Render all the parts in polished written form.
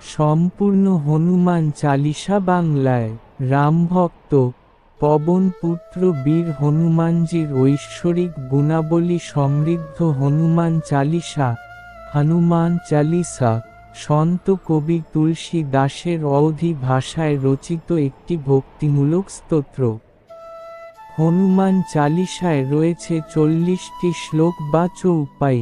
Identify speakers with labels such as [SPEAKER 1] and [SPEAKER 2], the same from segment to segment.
[SPEAKER 1] সম্পূর্ণ হনুমান চালিসা বাংলায়। রামভক্ত পবনপুত্র বীর হনুমানজির ঐশ্বরিক গুণাবলী সমৃদ্ধ হনুমান চালিসা, হনুমান চালিসা, সন্ত কবি তুলসী দাসের অওধি ভাষায় রচিত একটি ভক্তিমূলক স্তোত্র। হনুমান চালিসায় রয়েছে 40টি শ্লোক বা চৌপাই।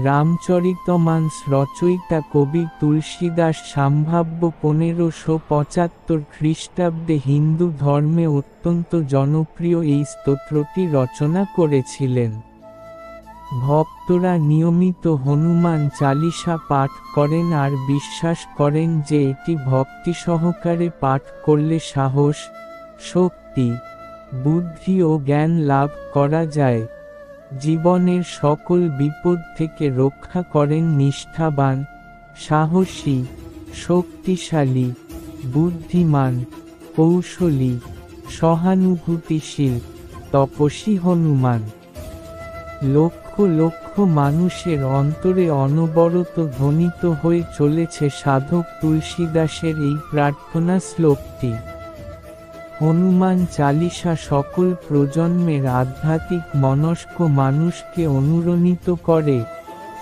[SPEAKER 1] রামচরিতমানস রচয়িতা কবি তুলসীদাস সম্ভাব্য 1575 খ্রিস্টাব্দে হিন্দু ধর্মে অত্যন্ত জনপ্রিয় এই স্তোত্রটি রচনা করেছিলেন। ভক্তরা নিয়মিত হনুমান চালিসা পাঠ করেন আর বিশ্বাস করেন যে এটি ভক্তি সহকারে পাঠ করলে সাহস, শক্তি, বুদ্ধি ও জ্ঞান লাভ করা যায়। জীবনের সকল বিপদ থেকে রক্ষা করেন নিষ্ঠাবান, সাহসী, শক্তিশালী, বুদ্ধিমান, কৌশলী, সহানুভূতিশীল, তপস্বী হনুমান। লক্ষ লক্ষ মানুষের অন্তরে অনবরত ধ্বনিত হয়ে চলেছে সাধক তুলসীদাসের এই প্রার্থনা শ্লোকটি। হনুমান চালিসা সকল প্রজন্মের আধ্যাত্মিক মনস্ক মানুষকে অনুরণিত করে,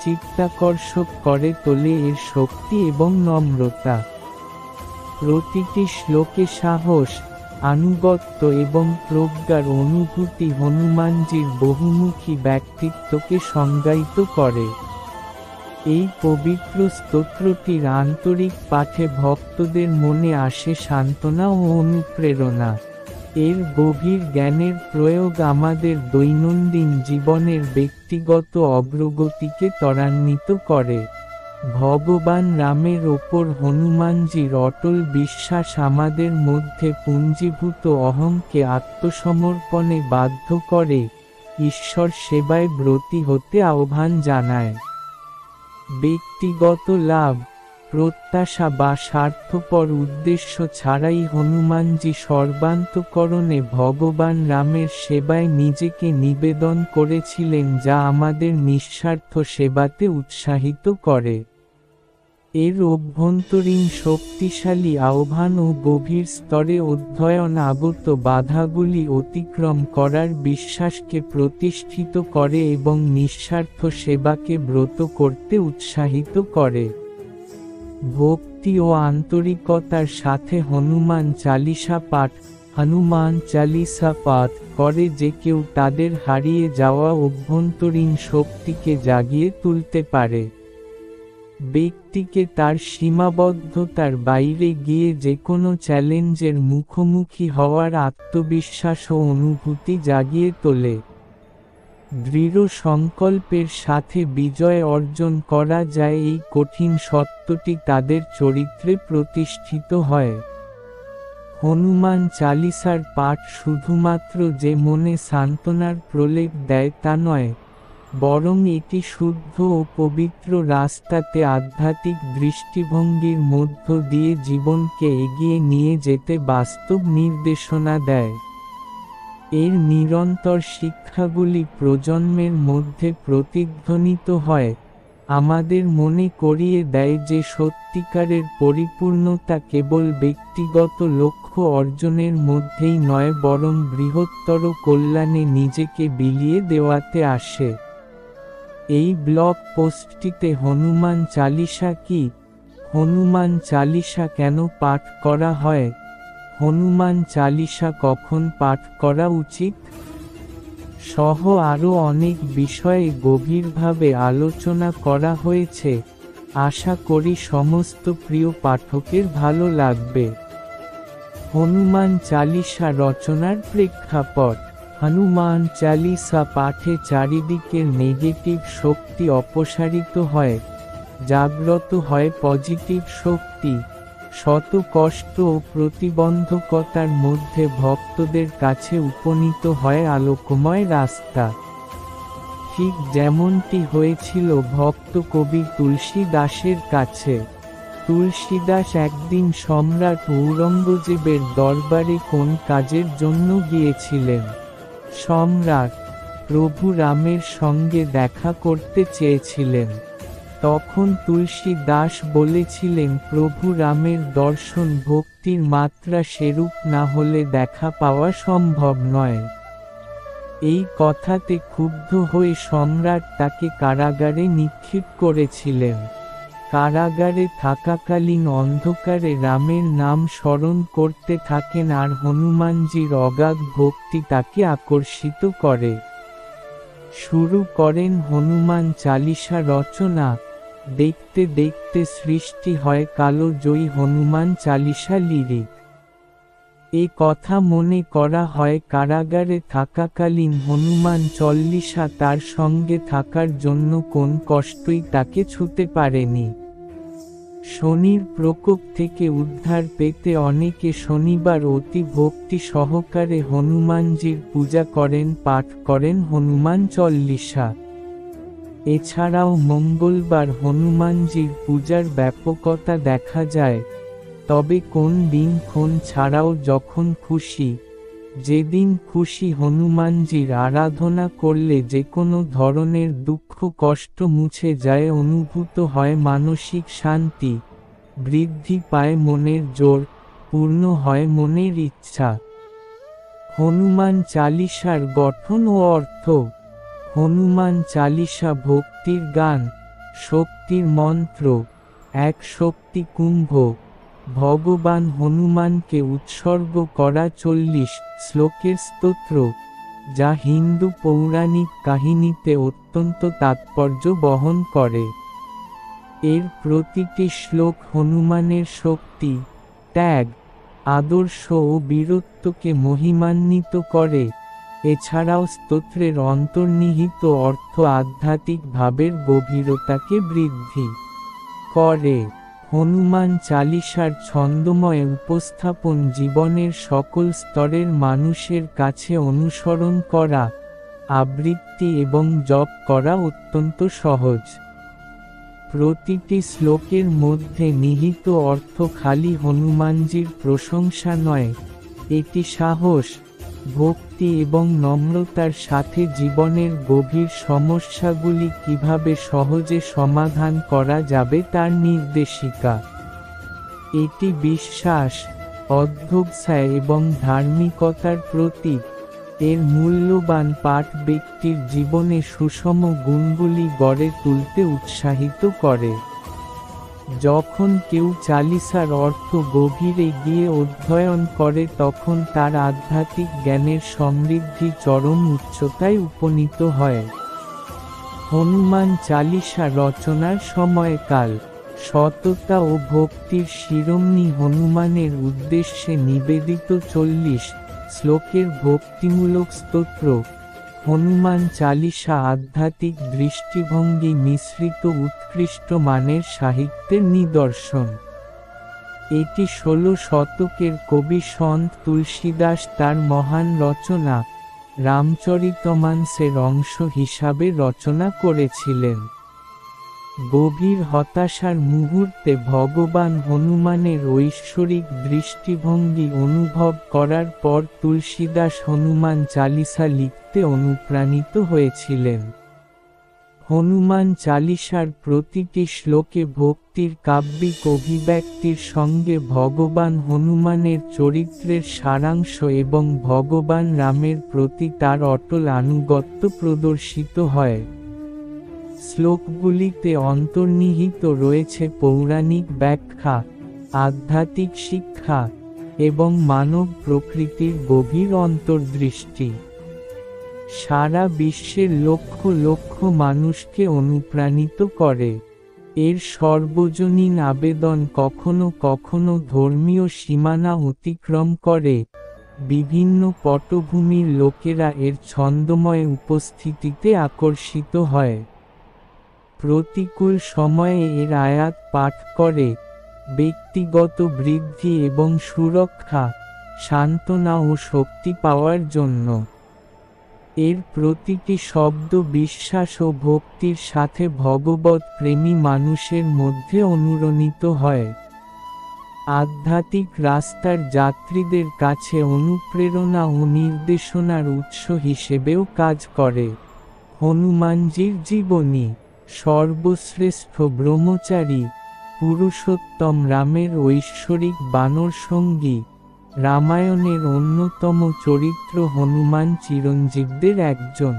[SPEAKER 1] চিত্তাকর্ষক করে তোলে এর শক্তি এবং নম্রতা। প্রতিটি শ্লোকে সাহস, আনুগত্য এবং প্রজ্ঞার অনুভূতি হনুমানজির বহুমুখী ব্যক্তিত্বকে সংজ্ঞায়িত করে। এই পবিত্র স্তোত্রটির আন্তরিক পাঠে ভক্তদের মনে আসে সান্ত্বনা ও অনুপ্রেরণা। এর গভীর জ্ঞানের প্রয়োগ আমাদের দৈনন্দিন জীবনের ব্যক্তিগত অগ্রগতিকে ত্বরান্বিত করে। ভগবান রামের ওপর হনুমানজির অটল বিশ্বাস আমাদের মধ্যে পুঞ্জীভূত অহংকে আত্মসমর্পণে বাধ্য করে, ঈশ্বর সেবায় ব্রতী হতে আহ্বান জানায়। ব্যক্তিগত লাভ, প্রত্যাশা বা স্বার্থপর উদ্দেশ্য ছাড়াই হনুমানজি সর্বান্তঃকরণে ভগবান রামের সেবায় নিজেকে নিবেদন করেছিলেন, যা আমাদের নিঃস্বার্থ সেবাতে উৎসাহিত করে। এর অভ্যন্তরীণ শক্তিশালী আহ্বান ও গভীর স্তরে অধ্যয়ন আগত বাধাগুলি অতিক্রম করার বিশ্বাসকে প্রতিষ্ঠিত করে এবং নিঃস্বার্থ সেবাকে ব্রত করতে উৎসাহিত করে। ভক্তি ও আন্তরিকতার সাথে হনুমান চালিসা পাঠ করে যে কেউ তাদের হারিয়ে যাওয়া অভ্যন্তরীণ শক্তিকে জাগিয়ে তুলতে পারে। ব্যক্তিকে তার সীমাবদ্ধতার বাইরে গিয়ে যেকোনো চ্যালেঞ্জের মুখোমুখি হওয়ার আত্মবিশ্বাস ও অনুভূতি জাগিয়ে তোলে। দৃঢ় সংকল্পের সাথে বিজয় অর্জন করা যায়, এই কঠিন সত্যটি তাদের চরিত্রে প্রতিষ্ঠিত হয়। হনুমান চালিসার পাঠ শুধুমাত্র যে মনে সান্ত্বনার প্রলেপ দেয় তা নয়, বরং এটি শুদ্ধ ও পবিত্র রাস্তাতে আধ্যাত্মিক দৃষ্টিভঙ্গির মধ্য দিয়ে জীবনকে এগিয়ে নিয়ে যেতে বাস্তব নির্দেশনা দেয়। এর নিরন্তর শিক্ষাগুলি প্রজন্মের মধ্যে প্রতিধ্বনিত হয়, আমাদের মনে করিয়ে দেয় যে সত্যিকারের পরিপূর্ণতা কেবল ব্যক্তিগত লক্ষ্য অর্জনের মধ্যেই নয়, বরং বৃহত্তর কল্যাণে নিজেকে বিলিয়ে দেওয়াতে আসে। এই ব্লগ পোস্টটিতে হনুমান চালিসা কি, হনুমান চালিসা কেন পাঠ করা হয়, হনুমান চালিসা কখন পাঠ করা উচিত সহ আরও অনেক বিষয়ে গভীরভাবে আলোচনা করা হয়েছে। আশা করি সমস্ত প্রিয় পাঠকের ভালো লাগবে। হনুমান চালিসা রচনার প্রেক্ষাপট। হনুমান চালিসা পাঠে চারিদিকের নেগেটিভ শক্তি অপসারিত হয়, জাগ্রত হয় পজিটিভ শক্তি। শত কষ্ট ও প্রতিবন্ধকতার মধ্যে ভক্তদের কাছে উপনীত হয় আলোকময় রাস্তা। ঠিক যেমনটি হয়েছিল ভক্ত কবি তুলসী দাসের কাছে। তুলসীদাস একদিন সম্রাট ঔরঙ্গজেবের দরবারে কোন কাজের জন্য গিয়েছিলেন। সম্রাট প্রভু রামের সঙ্গে দেখা করতে চেয়েছিলেন। তখন তুলসী দাস বলেছিলেন, প্রভু রামের দর্শন ভক্তির মাত্রা সেরূপ না হলে দেখা পাওয়া সম্ভব নয়। এই কথাতে ক্ষুব্ধ হয়ে সম্রাট তাকে কারাগারে নিক্ষেপ করেছিলেন। কারাগারে থাকাকালীন অন্ধকারে রামের নাম স্মরণ করতে থাকেন আর হনুমানজির অগাধ ভক্তি তাকে আকর্ষিত করে। শুরু করেন হনুমান চালিসা রচনা। দেখতে দেখতে সৃষ্টি হয় কালজয়ী হনুমান চালিসা লিরিক। এ কথা মনে করা হয় কারাগারে থাকাকালীন হনুমান চল্লিশা তার সঙ্গে থাকার জন্য কোন কষ্টই তাকে ছুঁতে পারেনি। শনির প্রকোপ থেকে উদ্ধার পেতে অনেকে শনিবার অতি ভক্তি সহকারে হনুমানজির পূজা করেন, পাঠ করেন হনুমান চল্লিশা। এছাড়াও মঙ্গলবার হনুমানজির পূজার ব্যাপকতা দেখা যায়। তবে কোন দিন ক্ষণ ছাড়াও যখন খুশি, যেদিন খুশি হনুমানজির আরাধনা করলে যে কোনো ধরনের দুঃখ কষ্ট মুছে যায়, অনুভূত হয় মানসিক শান্তি, বৃদ্ধি পায় মনের জোর, পূর্ণ হয় মনের ইচ্ছা। হনুমান চালিসার গঠন ও অর্থ। হনুমান চালিসা ভক্তির গান, শক্তির মন্ত্র, এক শক্তি কুম্ভ। ভগবান হনুমানকে উৎসর্গ করা 40 শ্লোকের স্তোত্র, যা হিন্দু পৌরাণিক কাহিনীতে অত্যন্ত তাৎপর্য বহন করে। এর প্রতিটি শ্লোক হনুমানের শক্তি, ত্যাগ, আদর্শ ও বীরত্বকে মহিমান্বিত করে। এছাড়াও স্তোত্রের অন্তর্নিহিত অর্থ আধ্যাত্মিক ভাবের গভীরতাকে বৃদ্ধি করে। হনুমান চালিসার ছন্দময় উপস্থাপন জীবনের সকল স্তরের মানুষের কাছে অনুসরণ করা, আবৃত্তি এবং জপ করা অত্যন্ত সহজ। প্রতিটি শ্লোকের মধ্যে নিহিত অর্থ খালি হনুমানজির প্রশংসা নয়, এটি সাহস, ভক্তি এবং নম্রতার সাথে জীবনের গভীর সমস্যাগুলি কিভাবে সহজে সমাধান করা যাবে তার নির্দেশিকা। এটি বিশ্বাস, অধ্যবসায় এবং ধার্মিকতার প্রতীক। এর মূল্যবান পাঠ ব্যক্তির জীবনে সুষম গুণগুলি গড়ে তুলতে উৎসাহিত করে। যখন কেউ চালিসার অর্থ গভীরে গিয়ে অধ্যয়ন করে তখন তার আধ্যাত্মিক জ্ঞানের সমৃদ্ধি চরম উচ্চতায় উপনীত হয়। হনুমান চালিসা রচনার সময়কাল। সততা ও ভক্তির শিরোমণি হনুমানের উদ্দেশ্যে নিবেদিত 40 শ্লোকের ভক্তিমূলক স্তোত্র। হনুমান চালিসা আধ্যাত্মিক দৃষ্টিভঙ্গি মিশ্রিত উৎকৃষ্ট মানের সাহিত্যের নিদর্শন। এটি 16 শতকের কবি সন্ত তুলসীদাস তার মহান রচনা রামচরিতমানসের অংশ হিসাবে রচনা করেছিলেন। গভীর হতাশার মুহূর্তে ভগবান হনুমানের ঐশ্বরিক দৃষ্টিভঙ্গি অনুভব করার পর তুলসীদাস হনুমান চালিসা লিখতে অনুপ্রাণিত হয়েছিলেন। হনুমান চালিসার প্রতিটি শ্লোকে ভক্তির কাব্যিক অভিব্যক্তির সঙ্গে ভগবান হনুমানের চরিত্রের সারাংশ এবং ভগবান রামের প্রতি তার অটল আনুগত্য প্রদর্শিত হয়। শ্লোকগুলিতে অন্তর্নিহিত রয়েছে পৌরাণিক ব্যাখ্যা, আধ্যাত্মিক শিক্ষা এবং মানব প্রকৃতির গভীর অন্তর্দৃষ্টি। সারা বিশ্বের লক্ষ লক্ষ মানুষকে অনুপ্রাণিত করে। এর সর্বজনীন আবেদন কখনো কখনো ধর্মীয় সীমানা অতিক্রম করে। বিভিন্ন পটভূমির লোকেরা এর ছন্দময় উপস্থিতিতে আকর্ষিত হয়। প্রতিকূল সময়ে এর আয়াত পাঠ করে ব্যক্তিগত বৃদ্ধি এবং সুরক্ষা, সান্ত্বনা ও শক্তি পাওয়ার জন্য। এর প্রতিটি শব্দ বিশ্বাস ও ভক্তির সাথে ভগবৎ প্রেমী মানুষের মধ্যে অনুরণিত হয়। আধ্যাত্মিক রাস্তার যাত্রীদের কাছে অনুপ্রেরণা ও নির্দেশনার উৎস হিসেবেও কাজ করে। হনুমানজির জীবনী। সর্বশ্রেষ্ঠ ব্রহ্মচারী পুরুষোত্তম রামের ঐশ্বরিক বানর সঙ্গী, রামায়ণের অন্যতম চরিত্র হনুমান চিরঞ্জীবদের একজন।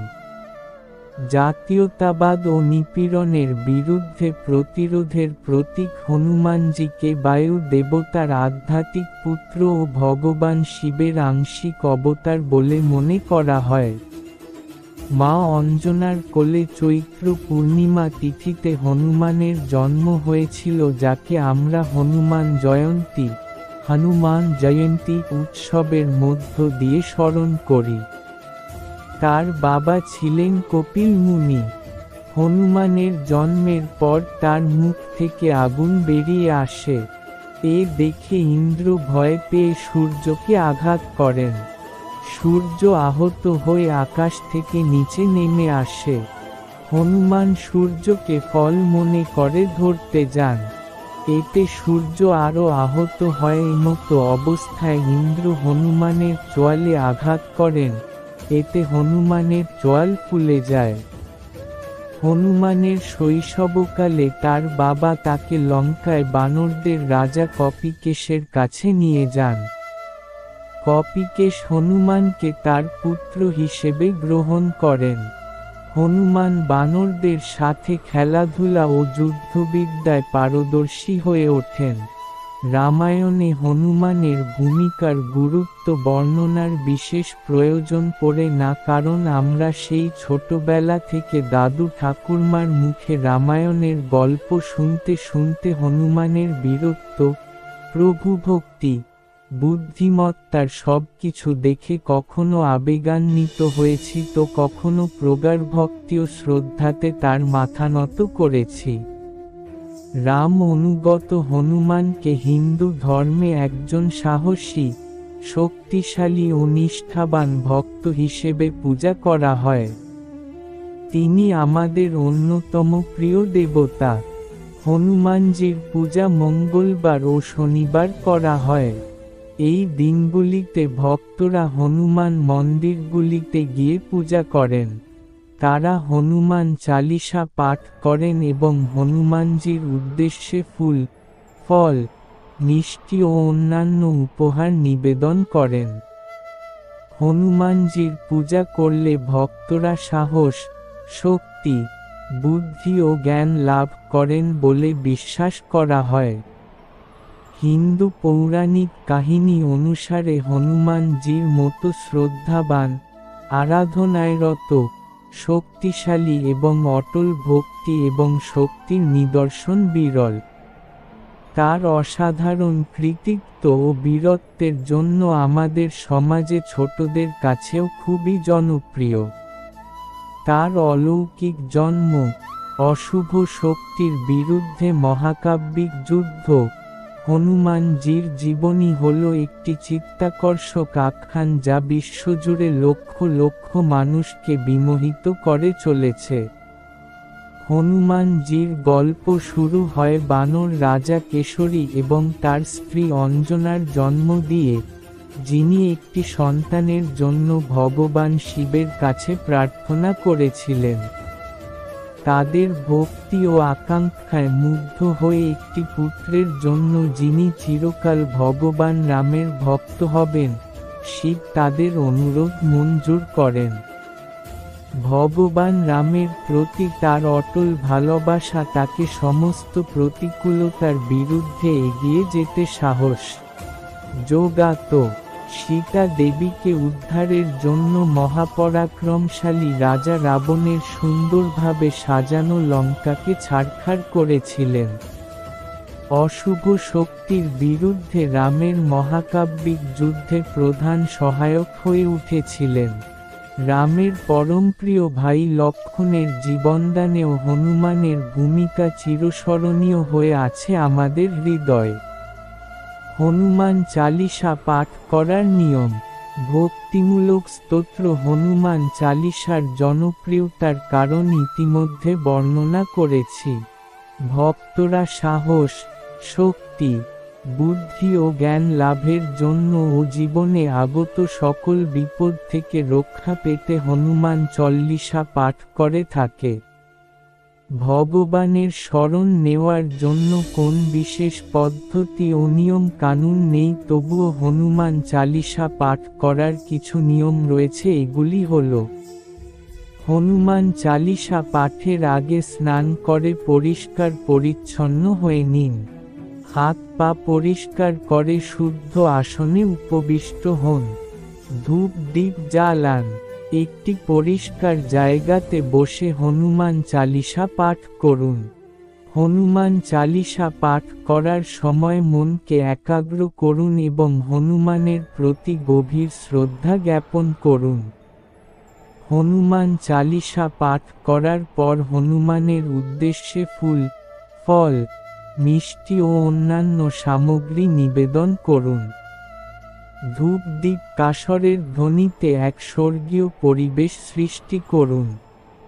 [SPEAKER 1] জাতীয়তাবাদ ও নিপীড়নের বিরুদ্ধে প্রতিরোধের প্রতীক হনুমানজিকে বায়ু দেবতার আধ্যাত্মিক পুত্র ও ভগবান শিবের আংশিক অবতার বলে মনে করা হয়। মা অঞ্জনার কোলে চৈত্র পূর্ণিমা তিথিতে হনুমানের জন্ম হয়েছিল, যাকে আমরা হনুমান জয়ন্তী উৎসবের মধ্য দিয়ে স্মরণ করি। তার বাবা ছিলেন কপিল মুনি। হনুমানের জন্মের পর তার মুখ থেকে আগুন বেরিয়ে আসে। এ দেখে ইন্দ্র ভয় পেয়ে সূর্যকে আঘাত করেন। সূর্য আহত হয়ে আকাশ থেকে নিচে নেমে আসে। হনুমান সূর্যকে ফল মনে করে ধরতে যান। এতে সূর্য আরও আহত হয়। এমতো অবস্থায় ইন্দ্র হনুমানের চোয়ালে আঘাত করেন। এতে হনুমানের চোয়াল ফুলে যায়। হনুমানের শৈশবকালে তার বাবা তাকে লঙ্কায় বানরদের রাজা কপিকেশের কাছে নিয়ে যান। কপিকেশ হনুমানকে তার পুত্র হিসেবে গ্রহণ করেন। হনুমান বানরদের সাথে খেলাধুলা ও যুদ্ধবিদ্যায় পারদর্শী হয়ে ওঠেন। রামায়ণে হনুমানের ভূমিকার গুরুত্ব বর্ণনার বিশেষ প্রয়োজন পড়ে না, কারণ আমরা সেই ছোটবেলা থেকে দাদু ঠাকুরমার মুখে রামায়ণের গল্প শুনতে শুনতে হনুমানের বীরত্ব, প্রভুভক্তি, বুদ্ধিমত্তার সবকিছু দেখে কখনো আবেগান্বিত হয়েছি তো কখনো প্রগাঢ় ভক্তি ও শ্রদ্ধাতে তার মাথা নত করেছি। রাম অনুগত হনুমানকে হিন্দু ধর্মে একজন সাহসী, শক্তিশালী ও নিষ্ঠাবান ভক্ত হিসেবে পূজা করা হয়। তিনি আমাদের অন্যতম প্রিয় দেবতা। হনুমানজির পূজা মঙ্গলবার ও শনিবার করা হয়। এই দিনগুলিতে ভক্তরা হনুমান মন্দিরগুলিতে গিয়ে পূজা করেন। তারা হনুমান চালিসা পাঠ করেন এবং হনুমানজির উদ্দেশ্যে ফুল, ফল, মিষ্টি ও অন্যান্য উপহার নিবেদন করেন। হনুমানজির পূজা করলে ভক্তরা সাহস, শক্তি, বুদ্ধি ও জ্ঞান লাভ করেন বলে বিশ্বাস করা হয়। হিন্দু পৌরাণিক কাহিনী অনুসারে হনুমানজির মতো শ্রদ্ধাবান, আরাধনায়রত, শক্তিশালী এবং অটল ভক্তি এবং শক্তির নিদর্শন বিরল। তার অসাধারণ কৃতিত্ব ও বীরত্বের জন্য আমাদের সমাজে ছোটদের কাছেও খুবই জনপ্রিয়। তার অলৌকিক জন্ম, অশুভ শক্তির বিরুদ্ধে মহাকাব্যিক যুদ্ধ, হনুমানজির জীবনী হল একটি চিত্তাকর্ষক আখ্যান যা বিশ্বজুড়ে লক্ষ লক্ষ মানুষকে বিমোহিত করে চলেছে। হনুমানজির গল্প শুরু হয় বানর রাজা কেশরী এবং তার স্ত্রী অঞ্জনার জন্ম দিয়ে, যিনি একটি সন্তানের জন্য ভগবান শিবের কাছে প্রার্থনা করেছিলেন। তাদের ভক্তি ও আকাঙ্ক্ষায় মুগ্ধ হয়ে একটি পুত্রের জন্য যিনি চিরকাল ভগবান রামের ভক্ত হবেন, শিব তাদের অনুরোধ মঞ্জুর করেন। ভগবান রামের প্রতি তার অটল ভালোবাসা তাকে সমস্ত প্রতিকূলতার বিরুদ্ধে এগিয়ে যেতে সাহস যোগাত। সীতা দেবীকে উদ্ধারের জন্য মহাপরাক্রমশালী রাজা রাবণের সুন্দরভাবে সাজানো লঙ্কাকে ছারখার করেছিলেন। অশুভ শক্তির বিরুদ্ধে রামের মহাকাব্যিক যুদ্ধে প্রধান সহায়ক হয়ে উঠেছিলেন। রামের পরমপ্রিয় ভাই লক্ষ্মণের জীবনদানেও হনুমানের ভূমিকা চিরস্মরণীয় হয়ে আছে আমাদের হৃদয়ে। হনুমান চালিসা পাঠ করার নিয়ম। ভক্তিমূলক স্তোত্র হনুমান চালিসার জনপ্রিয়তার কারণ ইতিমধ্যে বর্ণনা করেছি। ভক্তরা সাহস, শক্তি, বুদ্ধি ও জ্ঞান লাভের জন্য ও জীবনে আগত সকল বিপদ থেকে রক্ষা পেতে হনুমান চল্লিশা পাঠ করে থাকে। ভগবানের শরণ নেওয়ার জন্য কোন বিশেষ পদ্ধতি ও নিয়ম কানুন নেই, তবুও হনুমান চালিসা পাঠ করার কিছু নিয়ম রয়েছে। এগুলি হল: হনুমান চালিসা পাঠের আগে স্নান করে পরিষ্কার পরিচ্ছন্ন হয়ে নিন। হাত পা পরিষ্কার করে শুদ্ধ আসনে উপবিষ্ট হন। ধূপ দীপ জ্বালান। একটি পরিষ্কার জায়গাতে বসে হনুমান চালিসা পাঠ করুন। হনুমান চালিসা পাঠ করার সময় মনকে একাগ্র করুন এবং হনুমানের প্রতি গভীর শ্রদ্ধা জ্ঞাপন করুন। হনুমান চালিসা পাঠ করার পর হনুমানের উদ্দেশ্যে ফুল, ফল, মিষ্টি ও অন্যান্য সামগ্রী নিবেদন করুন। ধূপ দীপ কাসরের ধ্বনিতে এক স্বর্গীয় পরিবেশ সৃষ্টি করুন।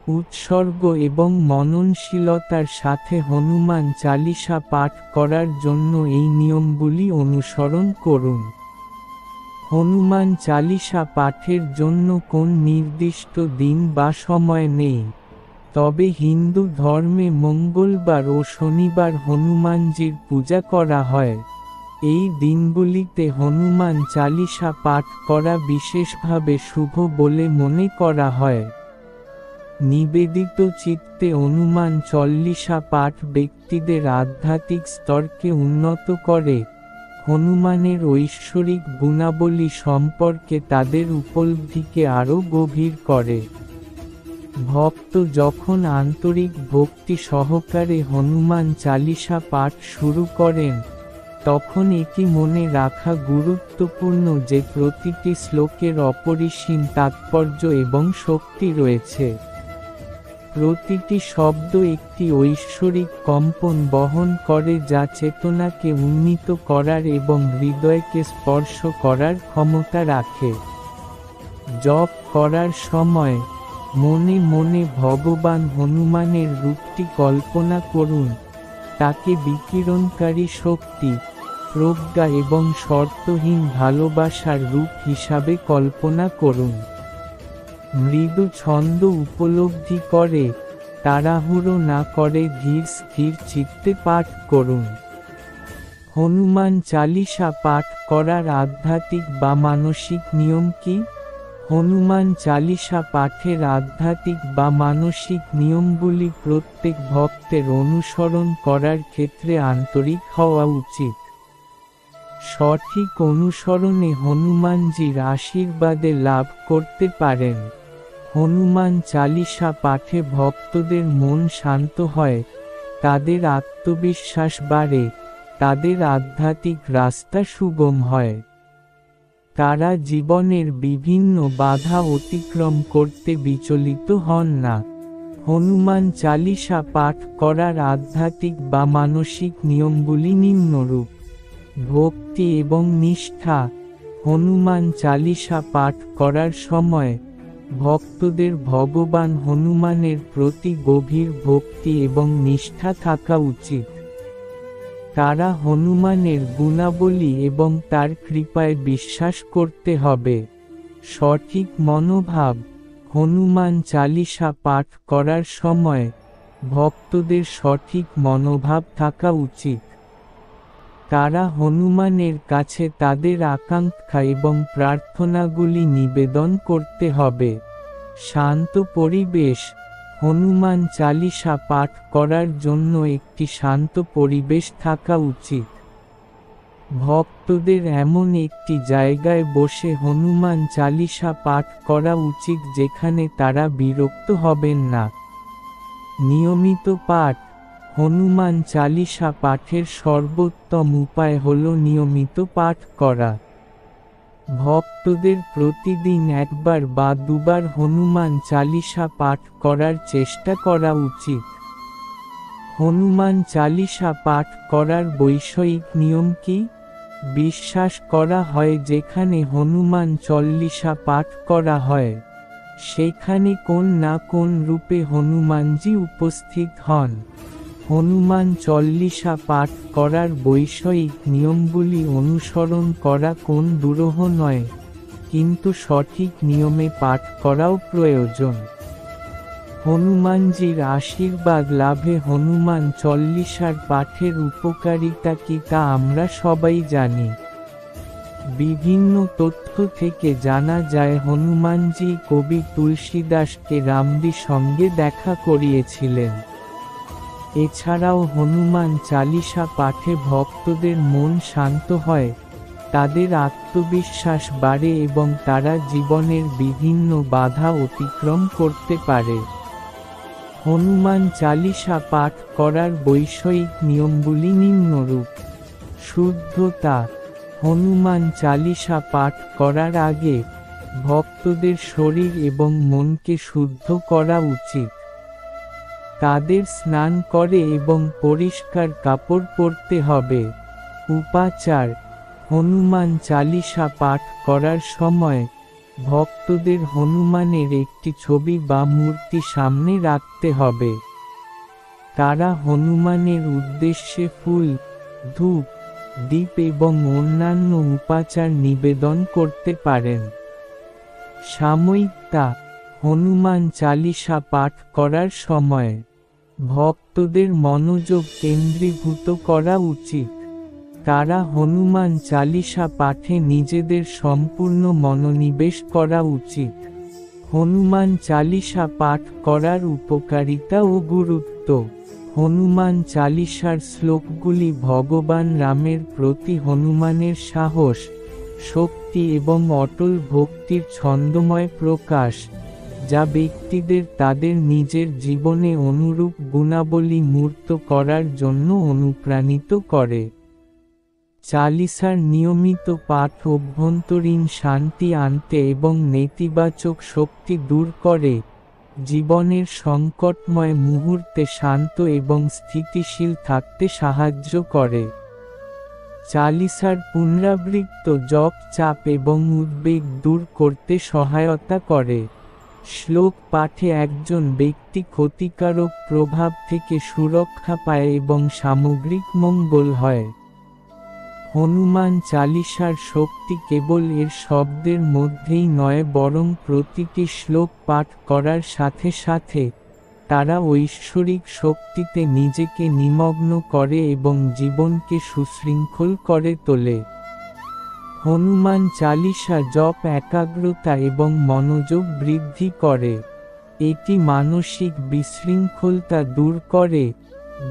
[SPEAKER 1] উৎসর্গ এবং মননশীলতার সাথে হনুমান চালিসা পাঠ করার জন্য এই নিয়মগুলি অনুসরণ করুন। হনুমান চালিসা পাঠের জন্য কোন নির্দিষ্ট দিন বা সময় নেই, তবে হিন্দু ধর্মে মঙ্গলবার ও শনিবার হনুমানজির পূজা করা হয়। এই দিনগুলিতে হনুমান চালিসা পাঠ করা বিশেষভাবে শুভ বলে মনে করা হয়। নিবেদিত চিত্তে হনুমান চালিসা পাঠ ব্যক্তিদের আধ্যাত্মিক স্তরকে উন্নত করে, হনুমানের ঐশ্বরিক গুণাবলী সম্পর্কে তাদের উপলব্ধিকে আরও গভীর করে। ভক্ত যখন আন্তরিক ভক্তি সহকারে হনুমান চালিসা পাঠ শুরু করেন, তখন এটি মনে রাখা গুরুত্বপূর্ণ যে প্রতিটি শ্লোকের অপরিসীম তাৎপর্য এবং শক্তি রয়েছে। প্রতিটি শব্দ একটি ঐশ্বরিক কম্পন বহন করে, যা চেতনাকে উন্নীত করার এবং হৃদয়কে স্পর্শ করার ক্ষমতা রাখে। জপ করার সময় মনে মনে ভগবান হনুমানের রূপটি কল্পনা করুন। তাকে বিকিরণকারী শক্তি, প্রজ্ঞা এবং শর্তহীন ভালোবাসার রূপ হিসাবে কল্পনা করুন। মৃদু ছন্দ উপলব্ধি করে, তাড়াহুড়ো না করে ধীর স্থির চিত্তে পাঠ করুন। হনুমান চালিসা পাঠ করার আধ্যাত্মিক বা মানসিক নিয়ম কি? হনুমান চালিসা পাঠের আধ্যাত্মিক বা মানসিক নিয়মগুলি প্রত্যেক ভক্তের অনুসরণ করার ক্ষেত্রে আন্তরিক হওয়া উচিত। সঠিক অনুসরণে হনুমানজির আশীর্বাদে লাভ করতে পারেন। হনুমান চালিসা পাঠে ভক্তদের মন শান্ত হয়, তাদের আত্মবিশ্বাস বাড়ে, তাদের আধ্যাত্মিক রাস্তা সুগম হয়। তারা জীবনের বিভিন্ন বাধা অতিক্রম করতে বিচলিত হন না। হনুমান চালিসা পাঠ করার আধ্যাত্মিক বা মানসিক নিয়মগুলি নিম্নরূপ: ভক্তি এবং নিষ্ঠা। হনুমান চালিসা পাঠ করার সময় ভক্তদের ভগবান হনুমানের প্রতি গভীর ভক্তি এবং নিষ্ঠা থাকা উচিত। তারা হনুমানের গুণাবলী এবং তার কৃপায় বিশ্বাস করতে হবে। সঠিক মনোভাব। হনুমান চালিসা পাঠ করার সময় ভক্তদের সঠিক মনোভাব থাকা উচিত। তারা হনুমানের কাছে তাদের আকাঙ্ক্ষা এবং প্রার্থনাগুলি নিবেদন করতে হবে। শান্ত পরিবেশ। হনুমান চালিসা পাঠ করার জন্য একটি শান্ত পরিবেশ থাকা উচিত। ভক্তদের এমন একটি জায়গায় বসে হনুমান চালিসা পাঠ করা উচিত যেখানে তারা বিরক্ত হবেন না। নিয়মিত পাঠ। হনুমান চালিসা পাঠের সর্বোত্তম উপায় হল নিয়মিত পাঠ করা। ভক্তদের প্রতিদিন একবার বা দুবার হনুমান চালিসা পাঠ করার চেষ্টা করা উচিত। হনুমান চালিসা পাঠ করার বৈষয়িক নিয়ম কি? বিশ্বাস করা হয় যেখানে হনুমান চালিসা পাঠ করা হয়, সেখানে কোন না কোন রূপে হনুমানজি উপস্থিত হন। হনুমান চালিসা পাঠ করার বৈষয়িক নিয়মগুলি অনুসরণ করা কোন দুরূহ নয়, কিন্তু সঠিক নিয়মে পাঠ করাও প্রয়োজন। হনুমানজির আশীর্বাদ লাভে হনুমান চল্লিশার পাঠের উপকারিতা কি তা আমরা সবাই জানি। বিভিন্ন তথ্য থেকে জানা যায় হনুমানজি কবি তুলসীদাসকে রামজির সঙ্গে দেখা করিয়েছিলেন। এছাড়াও হনুমান চালিসা পাঠে ভক্তদের মন শান্ত হয়, তাদের আত্মবিশ্বাস বাড়ে এবং তারা জীবনের বিভিন্ন বাধা অতিক্রম করতে পারে। হনুমান চালিসা পাঠ করার বৈষয়িক নিয়মগুলি নিম্নরূপ। শুদ্ধতা: হনুমান চালিসা পাঠ করার আগে ভক্তদের শরীর এবং মনকে শুদ্ধ করা উচিত। তাদের স্নান করে এবং পরিষ্কার কাপড় পরতে হবে। উপাচার: হনুমান চালিসা পাঠ করার সময় ভক্তদের হনুমানের একটি ছবি বা মূর্তি সামনে রাখতে হবে। তারা হনুমানের উদ্দেশ্যে ফুল, ধূপ, দীপ এবং অন্যান্য উপাচার নিবেদন করতে পারেন। সাময়িকতা: হনুমান চালিসা পাঠ করার সময় ভক্তদের মনোযোগ কেন্দ্রীভূত করা উচিত। তারা হনুমান চালিসা পাঠে নিজেদের সম্পূর্ণ মনোনিবেশ করা উচিত। হনুমান চালিসা পাঠ করার উপকারিতা ও গুরুত্ব: হনুমান চালিসার শ্লোকগুলি ভগবান রামের প্রতি হনুমানের সাহস, শক্তি এবং অটল ভক্তির ছন্দময় প্রকাশ, যা ব্যক্তিদের তাদের নিজের জীবনে অনুরূপ গুণাবলী মূর্ত করার জন্য অনুপ্রাণিত করে। চালিসার নিয়মিত পাঠ অভ্যন্তরীণ শান্তি আনতে এবং নেতিবাচক শক্তি দূর করে, জীবনের সংকটময় মুহূর্তে শান্ত এবং স্থিতিশীল থাকতে সাহায্য করে। চালিসার পুনরাবৃত্ত জপ চাপ এবং উদ্বেগ দূর করতে সহায়তা করে। শ্লোক পাঠে একজন ব্যক্তি ক্ষতিকারক প্রভাব থেকে সুরক্ষা পায় এবং সামগ্রিক মঙ্গল হয়। হনুমান চালিসার শক্তি কেবল এর শব্দের মধ্যেই নয় বরং প্রতিটি শ্লোক পাঠ করার সাথে সাথে তারা ঐশ্বরিক শক্তিতে নিজেকে নিমগ্ন করে এবং জীবনকে সুশৃঙ্খল করে তোলে। হনুমান চালিসা জপ একাগ্রতা এবং মনোযোগ বৃদ্ধি করে। এটি মানসিক বিশৃঙ্খলতা দূর করে,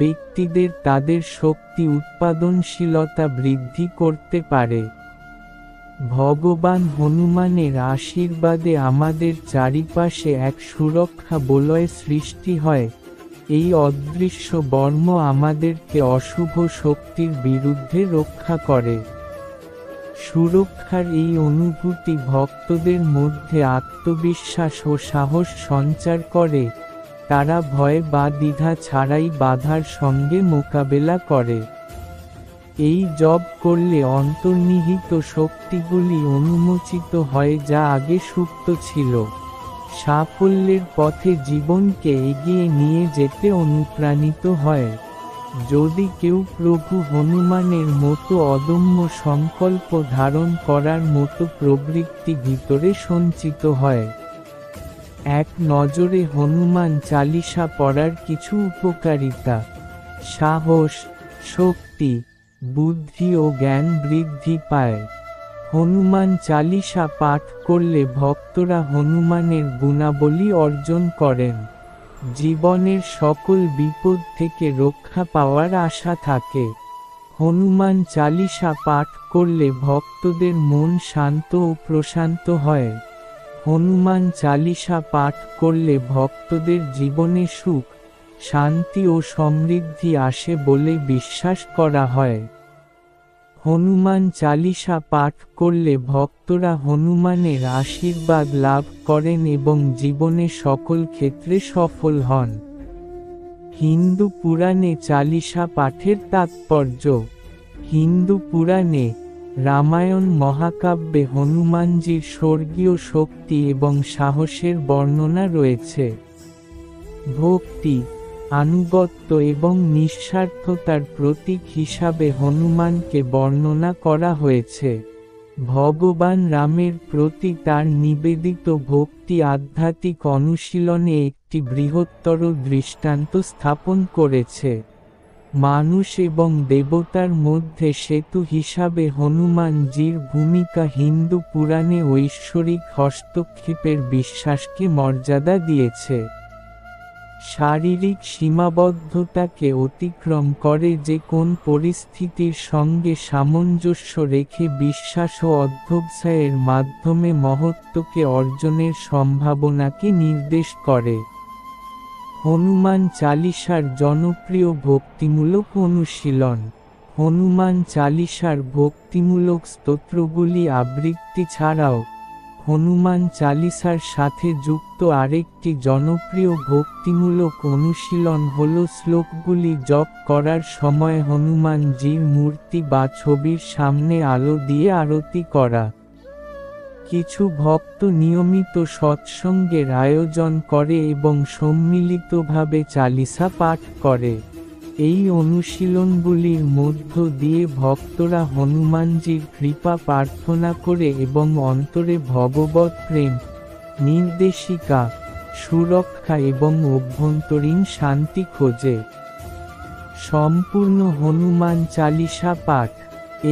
[SPEAKER 1] ব্যক্তিদের তাদের শক্তি উৎপাদনশীলতা বৃদ্ধি করতে পারে। ভগবান হনুমানের আশীর্বাদে আমাদের চারিপাশে এক সুরক্ষা বলয় সৃষ্টি হয়। এই অদৃশ্য বর্ম আমাদেরকে অশুভ শক্তির বিরুদ্ধে রক্ষা করে। সুরক্ষার এই অনুভূতি ভক্তদের মধ্যে আত্মবিশ্বাস ও সাহস সঞ্চার করে, তারা ভয় বা দ্বিধা ছাড়াই বাধার সঙ্গে মোকাবেলা করে। এই জপ করলে অন্তর্নিহিত শক্তিগুলি উন্মোচিত হয় যা আগে সুপ্ত ছিল, সাফল্যের পথে জীবনকে এগিয়ে নিয়ে যেতে অনুপ্রাণিত হয়। যদি কেউ প্রভু হনুমানের মতো অদম্য সংকল্প ধারণ করার মতো প্রবৃত্তি ভিতরে সঞ্চিত হয়। এক নজরে হনুমান চালিসা পড়ার কিছু উপকারিতা: সাহস, শক্তি, বুদ্ধি ও জ্ঞান বৃদ্ধি পায়। হনুমান চালিসা পাঠ করলে ভক্তরা হনুমানের গুণাবলী অর্জন করেন। জীবনের সকল বিপদ থেকে রক্ষা পাওয়ার আশা থাকে। হনুমান চালিসা পাঠ করলে ভক্তদের মন শান্ত ও প্রশান্ত হয়। হনুমান চালিসা পাঠ করলে ভক্তদের জীবনে সুখ, শান্তি ও সমৃদ্ধি আসে বলে বিশ্বাস করা হয়। হনুমান চালিসা পাঠ করলে ভক্তরা হনুমানের আশীর্বাদ লাভ করেন এবং জীবনে সকল ক্ষেত্রে সফল হন। হিন্দু পুরাণে চালিসা পাঠের তাৎপর্য: হিন্দু পুরাণে, রামায়ণ মহাকাব্যে হনুমানজির স্বর্গীয় শক্তি এবং সাহসের বর্ণনা রয়েছে। ভক্তি, আনুগত্য এবং নিঃস্বার্থতার প্রতীক হিসাবে হনুমানকে বর্ণনা করা হয়েছে। ভগবান রামের প্রতি তার নিবেদিত ভক্তি আধ্যাত্মিক অনুশীলনে একটি বৃহত্তর দৃষ্টান্ত স্থাপন করেছে। মানুষ এবং দেবতার মধ্যে সেতু হিসাবে হনুমানজির ভূমিকা হিন্দু পুরাণে ঐশ্বরিক হস্তক্ষেপের বিশ্বাসকে মর্যাদা দিয়েছে। শারীরিক সীমাবদ্ধতাকে অতিক্রম করে যে কোন পরিস্থিতির সঙ্গে সামঞ্জস্য রেখে বিশ্বাস ও অধ্যবসায়ের মাধ্যমে মহত্ত্বকে অর্জনের সম্ভাবনাকে নির্দেশ করে। হনুমান চালিসার জনপ্রিয় ভক্তিমূলক অনুশীলন। হনুমান চালিসার ভক্তিমূলক স্তোত্রগুলি আবৃত্তি ছাড়াও হনুমান চালিসার সাথে যুক্ত আরেকটি জনপ্রিয় ভক্তিমূলক অনুশীলন হল শ্লোকগুলি জপ করার সময় হনুমানজির মূর্তি বা ছবির সামনে আলো দিয়ে আরতি করা। কিছু ভক্ত নিয়মিত সৎসঙ্গের আয়োজন করে এবং সম্মিলিতভাবে চালিসা পাঠ করে। এই অনুশীলনগুলির মধ্য দিয়ে ভক্তরা হনুমানজির কৃপা প্রার্থনা করে এবং অন্তরে ভগবৎ প্রেম, নির্দেশিকা, সুরক্ষা এবং অভ্যন্তরীণ শান্তি খোঁজে। সম্পূর্ণ হনুমান চালিসা পাঠ।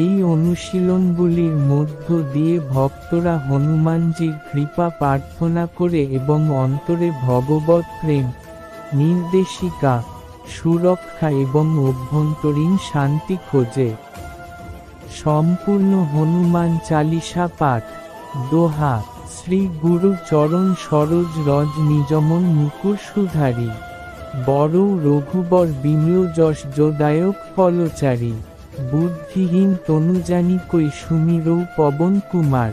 [SPEAKER 1] এই অনুশীলনগুলির মধ্য দিয়ে ভক্তরা হনুমানজির কৃপা প্রার্থনা করে এবং অন্তরে ভগবৎ প্রেম, নির্দেশিকা, সুরক্ষা এবং অভ্যন্তরীণ শান্তি খোঁজে। সম্পূর্ণ হনুমান চালিসা পাঠ। দোহা। শ্রী গুরু চরণ সরোজ রজ নিজমন মুকুর সুধারি, বড়ৌ রঘুবর বিমল যশ যোদায়ক ফলচারী, বুদ্ধিহীন তনুজানি কই সুমিরৌ পবন কুমার,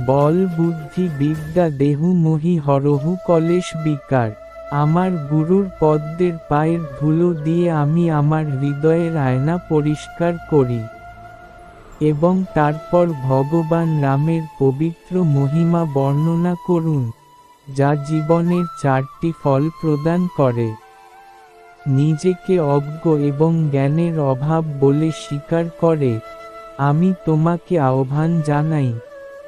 [SPEAKER 1] বল বুদ্ধি বিদ্যা দেহু মহি হরহু কলেশ বিকার। আমার গুরুর পদ্মের পায়ের ধুলো দিয়ে আমি আমার হৃদয়ের আয়না পরিষ্কার করি। এবং তারপর ভগবান রামের পবিত্র মহিমা বর্ণনা করুন, যা জীবনের 4টি ফল প্রদান করে। নিজেকে অজ্ঞ এবং জ্ঞানের অভাব বলে স্বীকার করে, আমি তোমাকে আহ্বান জানাই,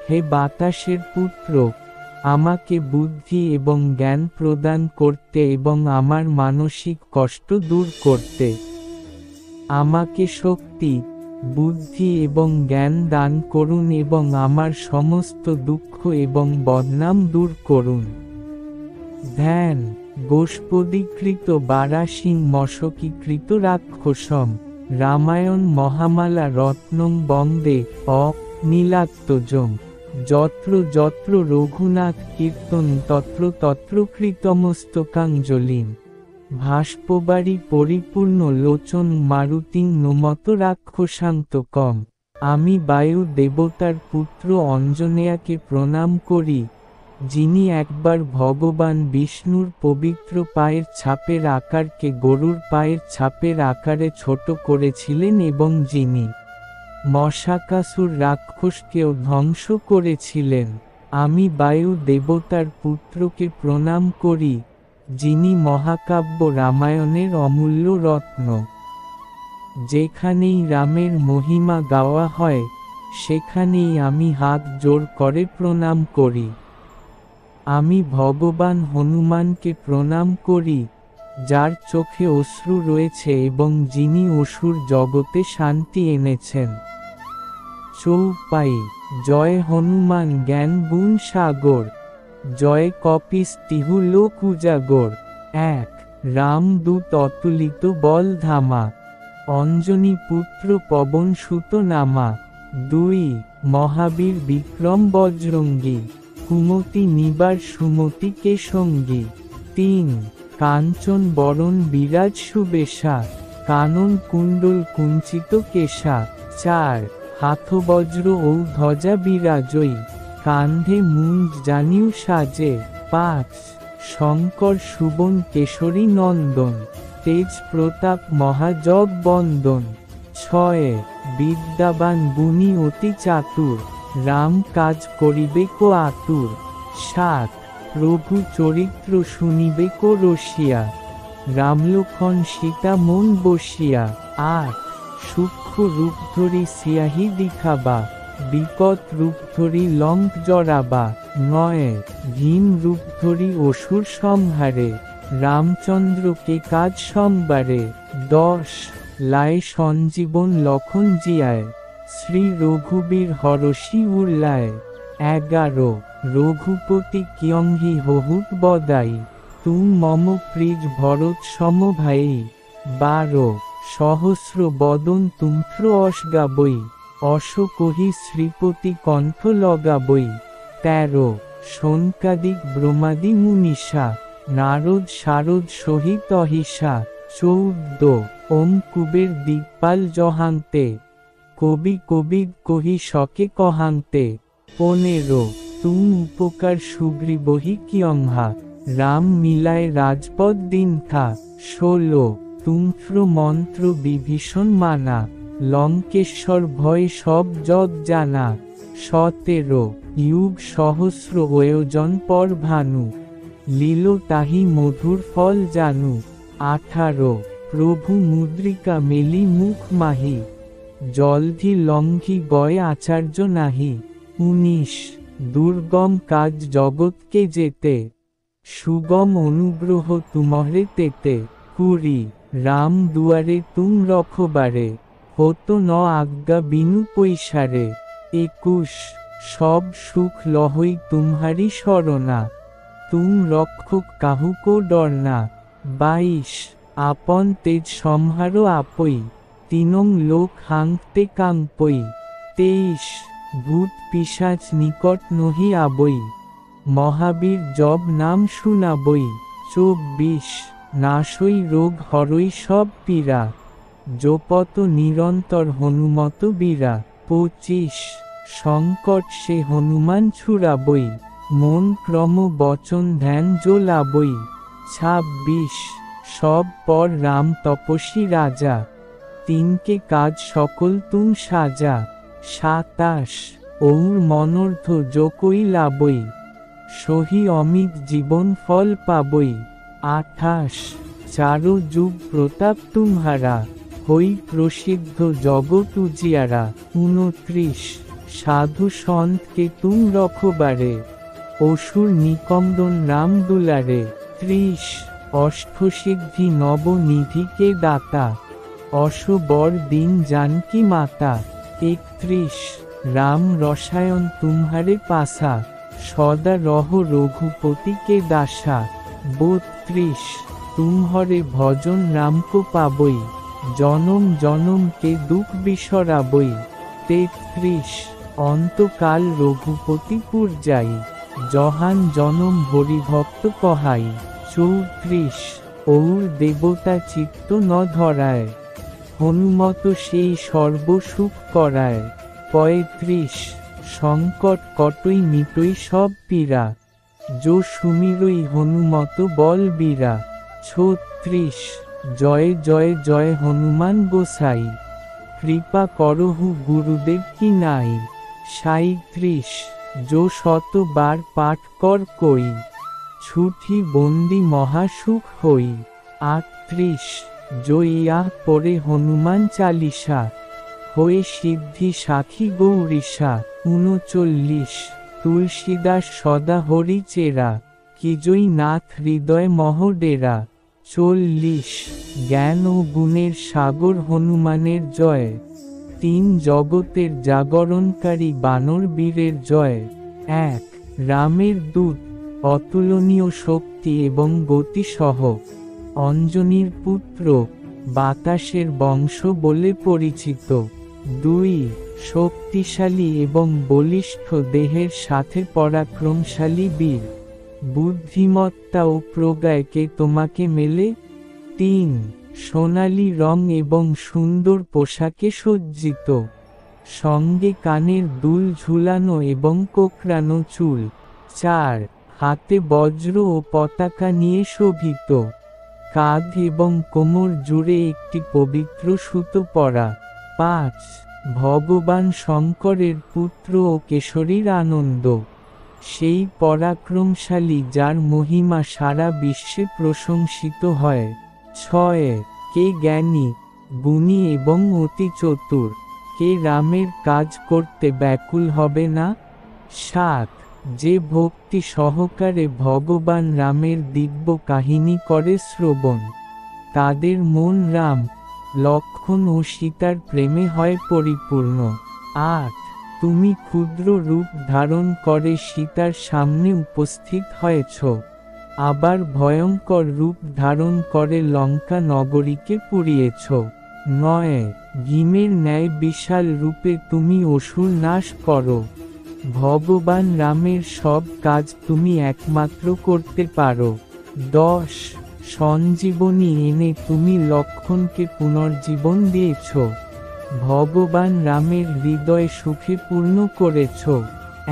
[SPEAKER 1] হে বাতাসের পুত্র, আমাকে বুদ্ধি এবং জ্ঞান প্রদান করতে এবং আমার মানসিক কষ্ট দূর করতে। আমাকে শক্তি, বুদ্ধি এবং জ্ঞান দান করুন এবং আমার সমস্ত দুঃখ এবং বদনাম দূর করুন। ধ্যান। গোষ্পদীকৃত বারাসিং মশকীকৃত রাক্ষসম, রামায়ণ মহামালা রত্নং বন্দে নীলাত্মজম, যত্র যত্র রঘুনাথ কীর্তন তত্র তত্র কৃতমস্তকাঞ্জলিম, ভাস্পবারী পরিপূর্ণ লোচন মারুতিং নমত রাক্ষসান্তকম। আমি বায়ু দেবতার পুত্র অঞ্জনেয়াকে প্রণাম করি, যিনি একবার ভগবান বিষ্ণুর পবিত্র পায়ের ছাপের আকারকে গরুর পায়ের ছাপের আকারে ছোট করেছিলেন এবং যিনি মশাকাসুর রাক্ষসকেও ধ্বংস করেছিলেন। আমি বায়ু দেবতার পুত্রকে প্রণাম করি, যিনি মহাকাব্য রামায়ণের অমূল্য রত্ন। যেখানেই রামের মহিমা গাওয়া হয়, সেখানেই আমি হাত জোড় করে প্রণাম করি। আমি ভগবান হনুমানকে প্রণাম করি, যার চোখে অশ্রু রয়েছে এবং যিনি অসুর জগতে শান্তি এনেছেন। চৌপাই। জয় হনুমান জ্ঞান গুণ সাগর, জয় কপিস তিহু লোক উজাগর। 1 রামদূত অতুলিত বল ধামা, অঞ্জনী পুত্র পবন সুত নামা। 2 মহাবীর বিক্রম বজরঙ্গী, কুমতি নিবার সুমতি কে সঙ্গী। 3 কাঞ্চন বরণ বিরাজ সুবেশা, কানন কুণ্ডল কুঞ্চিত কেশা। 4 হাথবজ্র ও ধ্বজা বিরাজই, কান্ধে মুঞ্জ জানিউ সাজে। 5 শঙ্কর সুবন কেশরী নন্দন, তেজ প্রতাপ মহাজগ বন্দন। 6 বিদ্যাবান গুণী অতি চাতুর, রাম কাজ করিবে কো আতুর। 7 প্রভু চরিত্র শুনিবে কো রসিয়া, রামলক্ষণ সীতা মন বসিয়া। 8 সূক্ষ্ম রূপ ধরি সিয়াহি দিখাবা, বিকট রূপ ধরি লঙ্ক জড়াবা। 9 ভীম রূপ ধরি অসুর সংহারে, রামচন্দ্রকে কাজ সম্বারে। 10 লায় সঞ্জীবন লক্ষণ জিয়ায়, শ্রী রঘুবীর হরষি উল্লায়। 11 রঘুপতি কিয়ংহি হহুত বদাই, তুম মম প্রিজ ভরত সমভাই। 12 সহস্র বদন তুমফ্র অসগাবই, অশ কহি শ্রীপতি কণ্ঠ লগাবই। 13 শোনকাদিক ব্রহ্মাদি মুনিষা, নারদ শারদ সহিত অহিষা। 14 ওম কুবের দিকপাল জহান্তে, কবি কবিদ কহি শকে কহান্তে। 15 তুম উপকার সুগ্রীবহি কিয়ংহা, রাম মিলায় রাজপদ দিন থা। 16 তুমফ্র মন্ত্র বিভীষণ মানা, লঙ্কেশ্বর ভয় সব জগ জানা। 17 যুগ সহস্র ওয়োজন পর ভানু, লীল তাহি মধুর ফল জানু। 18 প্রভু মুদ্রিকা মেলি মুখ মাহি, জলধি লঙ্ঘি গয় আচার্য নাহি। 19 দুর্গম কাজ জগৎকে যেতে, সুগম অনুগ্রহ তুমরে তেতে। 20 রাম দুয়ারে তুম রখবারে, হতো ন আজ্ঞা বিনু পৈসারে। 21 সব সুখ লহই তুমহারি শরণা, তুম রক্ষক কাহু কো ডরনা। 22 আপন তেজ সম্হারো আপই, তিনং লোক হাংতে কাংপই। 23 ভূত পিশাচ নিকট নহি আবই, মহাবীর জব নাম শুনাবই। 24 নাশই রোগ হরই সব পীড়া, জপত নিরন্তর হনুমত বীরা। 25 সংকট সে হনুমান ছুড়াবই, মন ক্রম বচন ধ্যান জোলাবই। 26 সব পর রাম তপস্বী রাজা, তিনকে কাজ সকল তুম সাজা। 27 ওর মনর্থ যোকই লাবই, সহি অমিত জীবন ফল পাবই। 28 চারো যুগ প্রতাপ তুমহারা, হই প্রসিদ্ধ জগৎ উজিয়ারা। 29 সাধু সন্তকে তুম রখবারে, অসুর নিকন্দন রাম দুলারে। 30 অষ্টসিদ্ধি নব নিধিকে দাতা, অশ বর দিন জানকী মাতা। 31 রাম রসায়ন তুমহারে পাসা, সদা রহ রঘুপতিকে দাসা। 32 তুমহরে ভজন রামকো পাবই, জনম জনম কে দুঃখ বিসরাবই। 33 অন্তকাল রঘুপতিপুর যাই, জহান জনম হরিভক্ত কহাই। 34 ওর দেবতা চিত্ত ন ধরায়, হনুমত সেই সর্বসুখ করায়। 35 সংকট কটই মিটই সব পীড়া, যো সুমিরই হনুমত বল বীরা। 36 জয় জয় জয় হনুমান গোসাই, কৃপা করহু গুরুদেব কি নাই। 37 যো শতবার পাঠ কর কই, ছুটি বন্দি মহাসুখ হই। 38 যো ইয়া পরে হনুমান চালিসা, হয়ে সিদ্ধি সাখী গৌরীশা। 39 তুলসীদাস সদা হরি চেরা, কিজই নাথ হৃদয় মহডেরা। 40 জ্ঞান ও গুণের সাগর হনুমানের জয়, তিন জগতের জাগরণকারী বানর বীরের জয়। 1 রামের দূত, অতুলনীয় শক্তি এবং গতি সহ, অঞ্জনীর পুত্র, বাতাসের বংশ বলে পরিচিত। 2 শক্তিশালী এবং বলিষ্ঠ দেহের সাথে পরাক্রমশালী বীর, বুদ্ধিমত্তা ও প্রজ্ঞাকে তোমাকে মেলে। 3 সোনালী রং এবং সুন্দর পোশাকে সজ্জিত, সঙ্গে কানের দুল ঝুলানো এবং কোকড়ানো চুল। 4 হাতে বজ্র ও পতাকা নিয়ে শোভিত, কাঁধ এবং কোমর জুড়ে একটি পবিত্র সুতো পরা। 5 ভগবান শঙ্করের পুত্র ও কেশরীর আনন্দ, সেই পরাক্রমশালী যার মহিমা সারা বিশ্বে প্রশংসিত হয়। 6 কে জ্ঞানী, গুণী এবং অতি চতুর, কে রামের কাজ করতে ব্যাকুল হবে না? ৭ যে ভক্তি সহকারে ভগবান রামের দিব্য কাহিনী করে শ্রবণ, তাদের মন রাম, লক্ষ্মণ ও সীতার প্রেমে হয় পরিপূর্ণ। ৮ তুমি ক্ষুদ্র রূপ ধারণ করে সীতার সামনে উপস্থিত হয়েছ, আবার ভয়ঙ্কর রূপ ধারণ করে লঙ্কা নগরীকে পুড়িয়েছ। ৯ ভীমের ন্যায় বিশাল রূপে তুমি অসুর নাশ করো। ভগবান রামের সব কাজ তুমি একমাত্র করতে পারো। ১০ সঞ্জীবনী এনে তুমি লক্ষ্মণকে পুনর্জীবন দিয়েছ, ভগবান রামের হৃদয় সুখে পূর্ণ করেছ।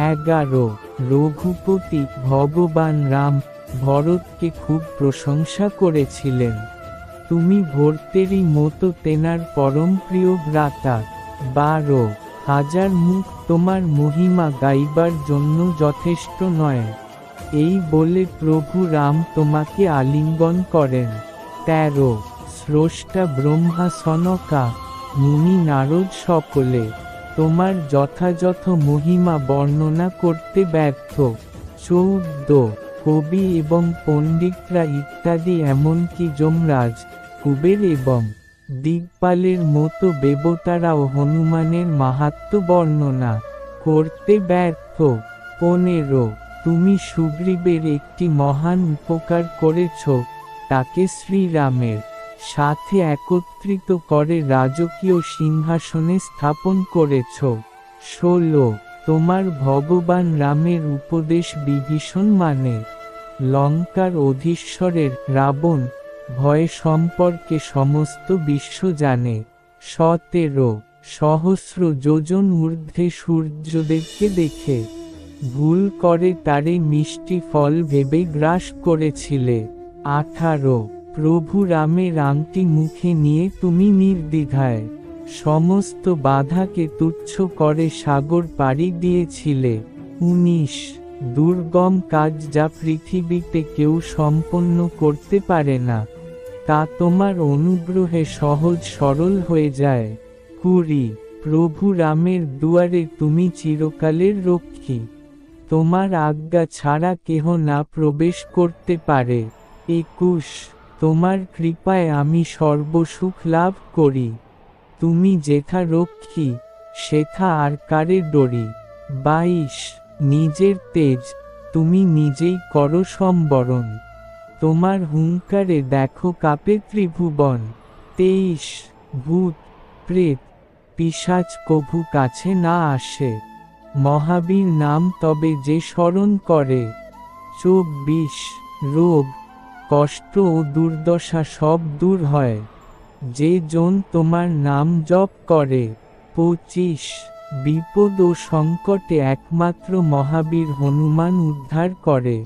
[SPEAKER 1] ১১ রঘুপতি ভগবান রাম ভরতকে খুব প্রশংসা করেছিলেন, তুমি ভর্তেরই মতো তেনার পরম প্রিয় ভ্রাতা। ১২ হাজার মুখ তোমার মহিমা গাইবার জন্য যথেষ্ট নয়, এই বলে প্রভু রাম তোমাকে আলিঙ্গন করেন। ১৩ স্রষ্টা ব্রহ্মা সনকা মুনি নারদ সকলে তোমার যথাযথ মহিমা বর্ণনা করতে ব্যর্থ। ১৪ কবি এবং পণ্ডিতরা ইত্যাদি এমনকি যমরাজ, কুবের এবং দিগপালের মতো দেবতারাও হনুমানের মাহাত্ম্য বর্ণনা করতে ব্যর্থ। ১৫ তুমি সুগ্রীবের একটি মহান উপকার করেছ, তাকে শ্রীরামের সাথে একত্রিত করে রাজকীয় সিংহাসনে স্থাপন করেছ। ১৬ তোমার ভগবান রামের উপদেশ বিভীষণ মানে, লঙ্কার অধীশ্বরের রাবণ ভয় সম্পর্কে সমস্ত বিশ্ব জানে। ১৭ সহস্র যোজন ঊর্ধ্বে সূর্যদেবকে দেখে ভুল করে তারে মিষ্টি ফল ভেবে গ্রাস করেছিলে। ১৮ প্রভু রামের আংটি মুখে নিয়ে তুমি নির্দ্বিধায় সমস্ত বাধাকে তুচ্ছ করে সাগর পাড়ি দিয়েছিলে। ১৯ দুর্গম কাজ যা পৃথিবীতে কেউ সম্পন্ন করতে পারে না, তা তোমার অনুগ্রহে সহজ সরল হয়ে যায়। ২০ প্রভু রামের দুয়ারে তুমি চিরকালের রক্ষী, তোমার আজ্ঞা ছাড়া কেহ না প্রবেশ করতে পারে। ২১ তোমার কৃপায় আমি সর্বসুখ লাভ করি, তুমি যেথা রক্ষী সেথা আর কারে ডরি। ২২ নিজের তেজ তুমি নিজেই করো সম্বরণ, তোমার হুঙ্কারে দেখো কাঁপে ত্রিভুবন। ২৩ ভূত প্রেত পিশাচ কভু কাছে না আসে, মহাবীর নাম তবে যে স্মরণ করে। ২৪ রোগ কষ্ট ও দুর্দশা সব দূর হয়, যে জন তোমার নাম জপ করে। ২৫ বিপদ ও সংকটে একমাত্র মহাবীর হনুমান উদ্ধার করে,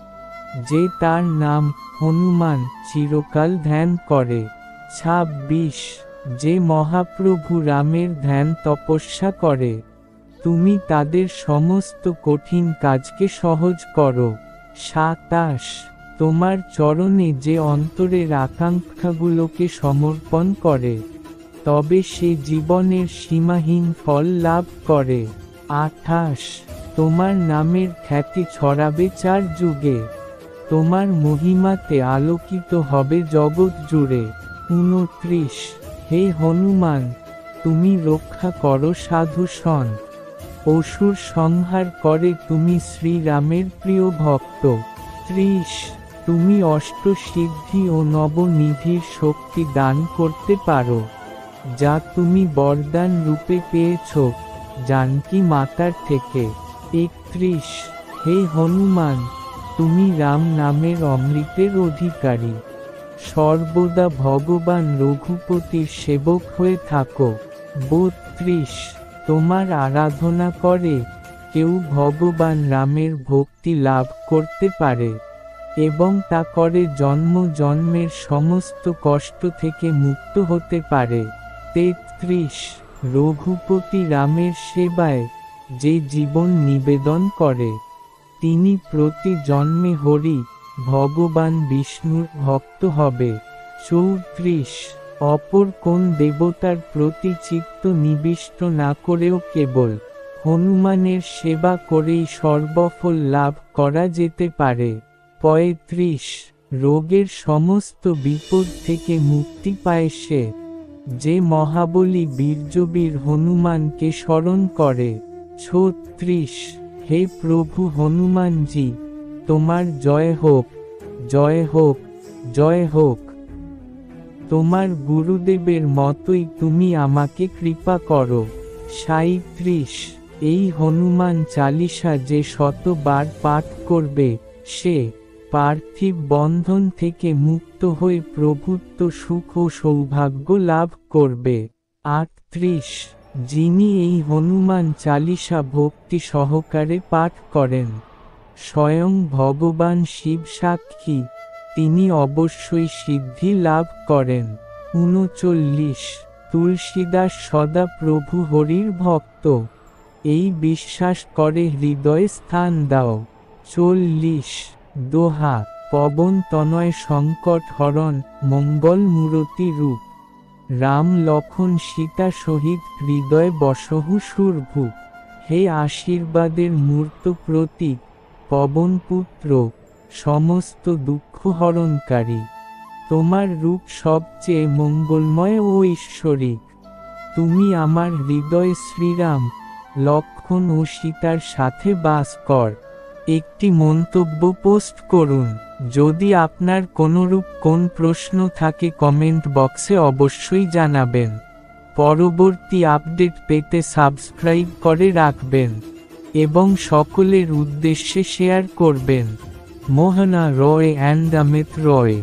[SPEAKER 1] যে তার নাম হনুমান চিরকাল ধ্যান করে। ২৬ যে মহাপ্রভু রামের ধ্যান তপস্যা করে, তুমি তাদের সমস্ত কঠিন কাজকে সহজ করো। ২৭ তোমার চরণে যে অন্তরের আকাঙ্ক্ষাগুলোকে সমর্পণ করে, তবে সে জীবনের সীমাহীন ফল লাভ করে। ২৮ তোমার নামের খ্যাতি ছড়াবে চার যুগে, তোমার মহিমাতে আলোকিত হবে জগৎ জুড়ে। ২৯ হে হনুমান তুমি রক্ষা করো সাধু সন্ত, অসুর সংহার করে তুমি শ্রীরামের প্রিয় ভক্ত। ৩০ তুমি অষ্টসিদ্ধি ও নবনিধির শক্তি দান করতে পারো, যা তুমি বরদান রূপে পেয়েছ জানকী মাতার থেকে। ৩১ হে হনুমান তুমি রাম নামের অমৃতের অধিকারী, সর্বদা ভগবান রঘুপতির সেবক হয়ে থাকো। ৩২ তোমার আরাধনা করে কেউ ভগবান রামের ভক্তি লাভ করতে পারে, এবং তা করে জন্ম জন্মের সমস্ত কষ্ট থেকে মুক্ত হতে পারে। ৩৩ রঘুপতি রামের সেবায় যে জীবন নিবেদন করে, তিনি প্রতি জন্মে হরি ভগবান বিষ্ণুর ভক্ত হবে। ৩৪ অপর কোন দেবতার প্রতি চিত্ত নিবিষ্ট না করেও কেবল হনুমানের সেবা করেই সর্বফল লাভ করা যেতে পারে। ৩৫ রোগের সমস্ত বিপদ থেকে মুক্তি পায় সে, যে মহাবলী বীর্যবীর হনুমানকে স্মরণ করে। ৩৬ হে প্রভু হনুমানজি, তোমার জয় হোক, জয় হোক, জয় হোক। তোমার গুরুদেবের মতোই তুমি আমাকে কৃপা করো। ৩৭ এই হনুমান চালিসা যে শতবার পাঠ করবে, সে পার্থিব বন্ধন থেকে মুক্ত হয়ে প্রভুত্ব সুখ ও সৌভাগ্য লাভ করবে। ৩৮ যিনি এই হনুমান চালিসা ভক্তি সহকারে পাঠ করেন, স্বয়ং ভগবান শিব সাক্ষী, তিনি অবশ্যই সিদ্ধি লাভ করেন। ৩৯ তুলসীদাস সদা প্রভু হরির ভক্ত, এই বিশ্বাস করে হৃদয়ে স্থান দাও। ৪০ দোহা পবন তনয় সংকট হরণ মঙ্গল মূরতি রূপ, রাম লক্ষণ সীতা সহিত হৃদয় বসহু সুরভূ। হে আশীর্বাদের মূর্ত প্রতীক, পবনপুত্র, সমস্ত দুঃখ হরণকারী, তোমার রূপ সবচেয়ে মঙ্গলময় ও ঈশ্বরিক। তুমি আমার হৃদয়ে শ্রীরাম, লক্ষণ ও সীতার সাথে বাস কর। একটি মন্তব্য পোস্ট করুন। যদি আপনার কোনরূপ কোন প্রশ্ন থাকে কমেন্ট বক্সে অবশ্যই জানাবেন। পরবর্তী আপডেট পেতে সাবস্ক্রাইব করে রাখবেন এবং সকলের উদ্দেশ্যে শেয়ার করবেন। মোহনা রয় অ্যান্ড অমিত রয়।